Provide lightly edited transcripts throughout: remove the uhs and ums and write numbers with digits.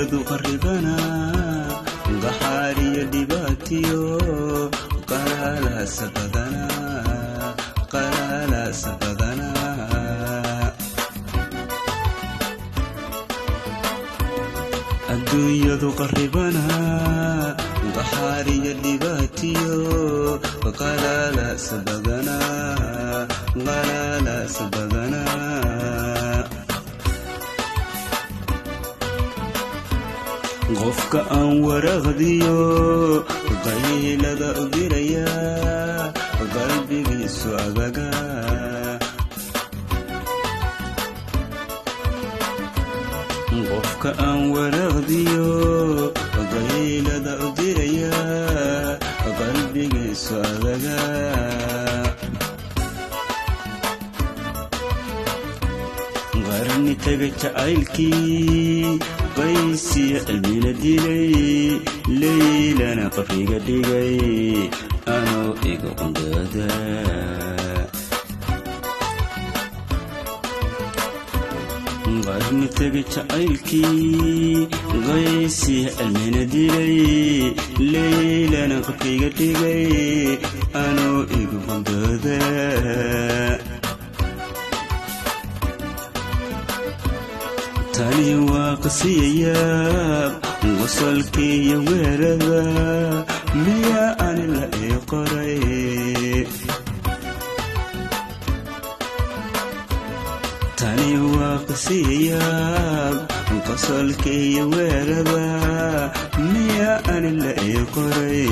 adduunyadu qarribana qaxaariyo dhibaatiyo qalalaasa badana adduunyadu qarribana qaxaariyo dhibaatiyo qalalaasa badana qofka aan waraqdiyo qaylada u diraya qalbigiisu agaga qofka aan waraqdiyo qaylada u diraya qalbigiisu agaga qarni taga jacaylkii qaysiya cilmina dilay leylana qabriga dhigay anoo iga qundada qarni taga jacaylkii qaysiya cilmina dilay leylana qabriga dhigay anoo iga qundada tani waa qasiyayaab wasalkiiyo weerada miyaa ani la ii qoray tani waa qasiyayaab wasalkiiyo weerada miyaa ani la ii qoray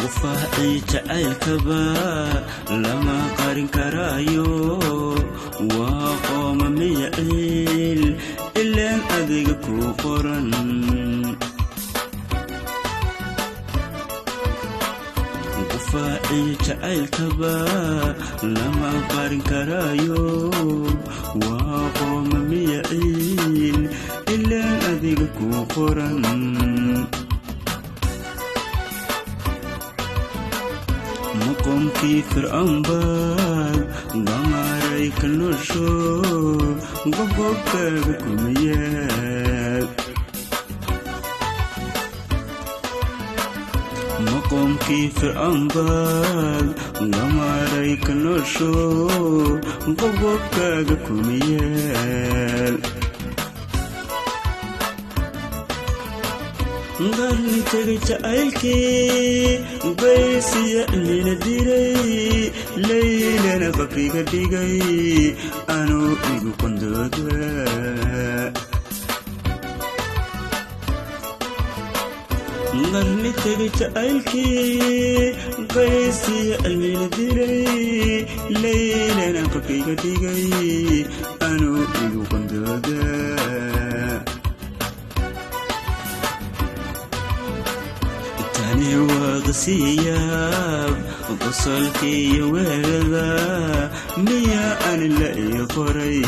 gufaacii jacaylkaba lama qarin karaayo waa qooma miyacil ilaan adiga ku qoran gufaacii jacaylkaba lama qarin karaayo waa qooma miyacil ilaan adiga ku qoran maqomkii fircoon baad dhamaaray ka noosho gobgobkaaga kumiyaad maqomkii fircoon baad dhamaaray ka noosho gobgobkaaga kumiyaad qarni taga jacaylkii qaysiya cilmina dilay leylana qabriga dhigay anoo igu qondooda qarni taga jacaylkii qaysiya cilmina dilay leylana qabriga dhigay anoo igu qondooda tani waa qasiyayaab wasalkiiyo weerada miyaa ani la ii qoray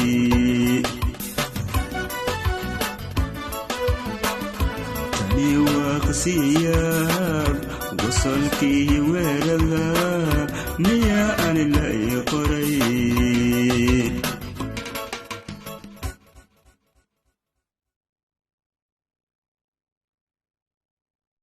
tani waa qasiyayaab wasalkiiyo weerada miyaa ani la ii qoray